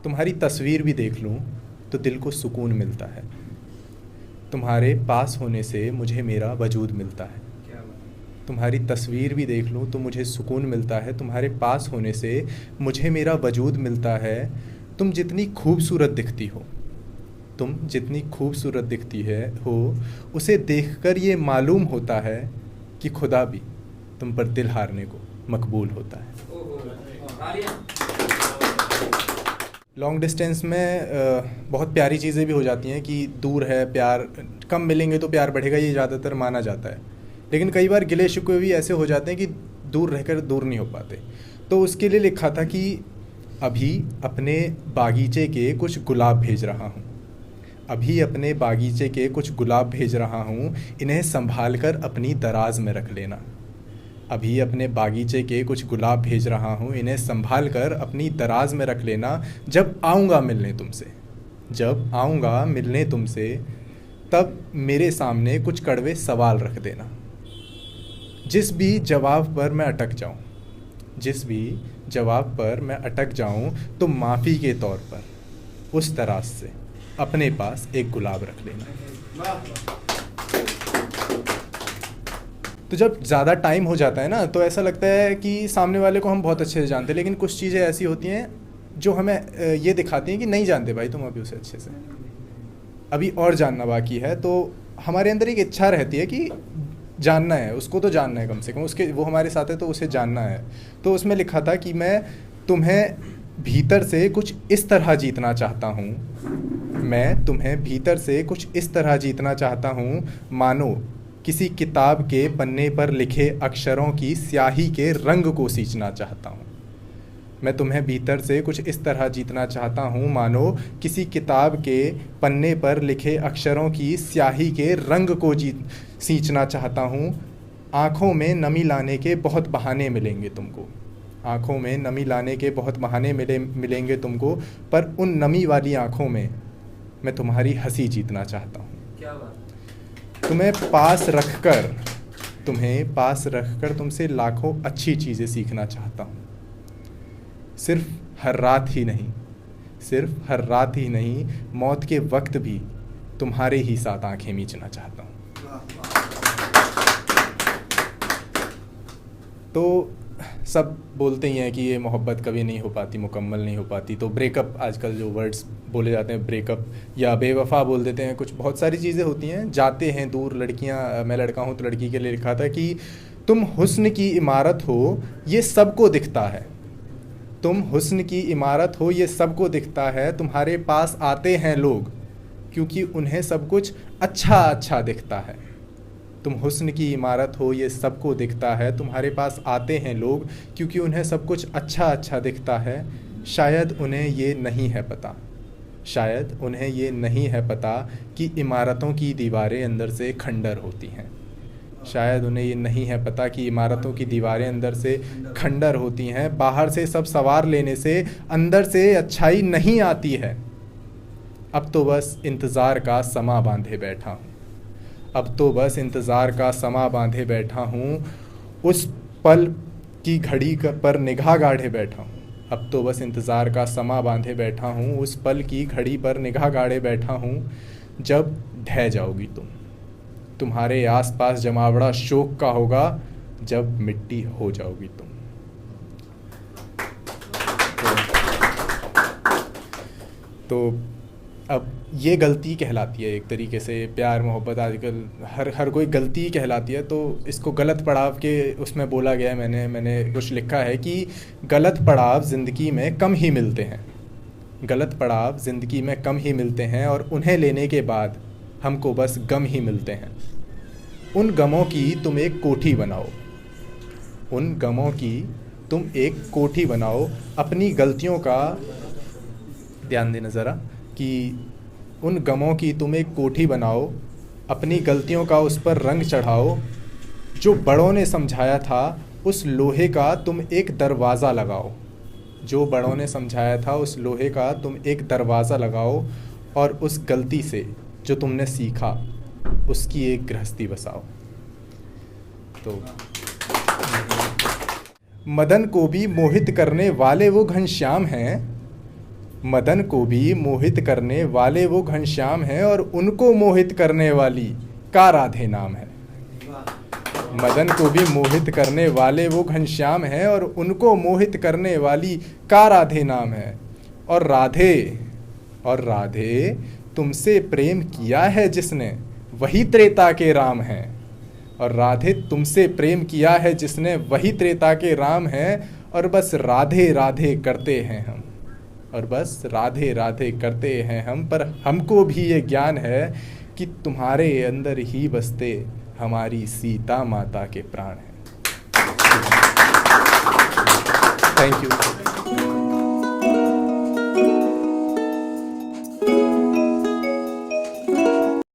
तुम्हारी तस्वीर भी देख लूं तो दिल को सुकून मिलता है। तुम्हारे पास होने से मुझे मेरा वजूद मिलता है। तुम्हारी तस्वीर भी देख लूं तो मुझे सुकून मिलता है। तुम्हारे पास होने से मुझे मेरा वजूद मिलता है। तुम जितनी खूबसूरत दिखती हो, तुम जितनी खूबसूरत दिखती हो, उसे देखकर ये मालूम होता है कि खुदा भी तुम पर दिल हारने को मकबूल होता है। लॉन्ग डिस्टेंस में बहुत प्यारी चीज़ें भी हो जाती हैं कि दूर है, प्यार कम मिलेंगे तो प्यार बढ़ेगा, ये ज़्यादातर माना जाता है। लेकिन कई बार गिले शिकवे भी ऐसे हो जाते हैं कि दूर रहकर दूर नहीं हो पाते। तो उसके लिए लिखा था कि अभी अपने बागीचे के कुछ गुलाब भेज रहा हूँ, अभी अपने बागीचे के कुछ गुलाब भेज रहा हूँ, इन्हें संभाल कर अपनी दराज में रख लेना। अभी अपने बागीचे के कुछ गुलाब भेज रहा हूँ, इन्हें संभाल कर अपनी दराज में रख लेना। जब आऊँगा मिलने तुमसे, जब आऊँगा मिलने तुमसे, तब मेरे सामने कुछ कड़वे सवाल रख देना। जिस भी जवाब पर मैं अटक जाऊँ, जिस भी जवाब पर मैं अटक जाऊँ, तो माफ़ी के तौर पर उस दराज से अपने पास एक गुलाब रख लेना। तो जब ज़्यादा टाइम हो जाता है ना, तो ऐसा लगता है कि सामने वाले को हम बहुत अच्छे से जानते हैं, लेकिन कुछ चीज़ें ऐसी होती हैं जो हमें ये दिखाती हैं कि नहीं जानते भाई तुम अभी उसे अच्छे से, अभी और जानना बाकी है। तो हमारे अंदर एक इच्छा रहती है कि जानना है उसको, तो जानना है कम से कम, उसके वो हमारे साथ है तो उसे जानना है। तो उसमें लिखा था कि मैं तुम्हें भीतर से कुछ इस तरह जीतना चाहता हूँ, मैं तुम्हें भीतर से कुछ इस तरह जीतना चाहता हूँ, मानो किसी किताब के पन्ने पर लिखे अक्षरों की स्याही के रंग को सींचना चाहता हूँ। मैं तुम्हें भीतर से कुछ इस तरह जीतना चाहता हूँ, मानो किसी किताब के पन्ने पर लिखे अक्षरों की स्याही के रंग को सींचना चाहता हूँ। आँखों में नमी लाने के बहुत बहाने मिलेंगे तुमको, आँखों में नमी लाने के बहुत बहाने मिलेंगे तुमको, पर उन नमी वाली आँखों में मैं तुम्हारी हंसी जीतना चाहता हूँ। क्या बात। तुम्हें पास रखकर तुमसे लाखों अच्छी चीज़ें सीखना चाहता हूँ। सिर्फ हर रात ही नहीं, सिर्फ हर रात ही नहीं, मौत के वक्त भी तुम्हारे ही साथ आंखें मीचना चाहता हूँ। तो सब बोलते ही हैं कि ये मोहब्बत कभी नहीं हो पाती, मुकम्मल नहीं हो पाती। तो ब्रेकअप, आजकल जो वर्ड्स बोले जाते हैं ब्रेकअप या बेवफा बोल देते हैं, कुछ बहुत सारी चीज़ें होती हैं। जाते हैं दूर लड़कियां, मैं लड़का हूं तो लड़की के लिए लिखा था कि तुम हुस्न की इमारत हो ये सबको दिखता है, तुम हुस्न की इमारत हो ये सबको दिखता है। तुम्हारे पास आते हैं लोग क्योंकि उन्हें सब कुछ अच्छा अच्छा दिखता है। तुम हुस्न की इमारत हो ये सबको दिखता है, तुम्हारे पास आते हैं लोग क्योंकि उन्हें सब कुछ अच्छा अच्छा दिखता है। शायद उन्हें ये नहीं है पता, शायद उन्हें ये नहीं है पता कि इमारतों की दीवारें अंदर से खंडर होती हैं। शायद उन्हें ये नहीं है पता कि इमारतों की दीवारें अंदर से खंडर होती हैं। बाहर से सब सवार लेने से अंदर से अच्छाई नहीं आती है। अब तो बस इंतज़ार का समा बांधे बैठा हूँ, अब तो बस इंतज़ार का समा बांधे बैठा हूँ, उस पल की घड़ी पर निगाह गाढ़े बैठा हूँ। अब तो बस इंतज़ार का समा बांधे बैठा हूँ, उस पल की घड़ी पर निगाह गाढ़े बैठा हूँ। जब ढह जाओगी तुम, तुम्हारे आसपास जमावड़ा शोक का होगा, जब मिट्टी हो जाओगी तुम। तो अब ये गलती कहलाती है एक तरीके से, प्यार मोहब्बत आजकल हर कोई गलती कहलाती है। तो इसको गलत पड़ाव के उसमें बोला गया है, मैंने कुछ लिखा है कि गलत पड़ाव ज़िंदगी में कम ही मिलते हैं, गलत पड़ाव ज़िंदगी में कम ही मिलते हैं, और उन्हें लेने के बाद हमको बस गम ही मिलते हैं। उन गमों की तुम एक कोठी बनाओ, उन गमों की तुम एक कोठी बनाओ, अपनी गलतियों का ध्यान देना ज़रा, कि उन गमों की तुम एक कोठी बनाओ, अपनी गलतियों का उस पर रंग चढ़ाओ। जो बड़ों ने समझाया था उस लोहे का तुम एक दरवाज़ा लगाओ, जो बड़ों ने समझाया था उस लोहे का तुम एक दरवाज़ा लगाओ, और उस गलती से जो तुमने सीखा उसकी एक गृहस्थी बसाओ। तो मदन को भी मोहित करने वाले वो घनश्याम हैं, मदन को भी मोहित करने वाले वो घनश्याम हैं और उनको मोहित करने वाली का राधे नाम है। मदन को भी मोहित करने वाले वो घनश्याम हैं और उनको मोहित करने वाली का राधे नाम है। और राधे तुमसे प्रेम किया है जिसने वही त्रेता के राम हैं। और राधे तुमसे प्रेम किया है जिसने वही त्रेता के राम हैं। और बस राधे राधे करते हैं हम, और बस राधे राधे करते हैं हम। पर हमको भी ये ज्ञान है कि तुम्हारे अंदर ही बसते हमारी सीता माता के प्राण हैं। Thank you.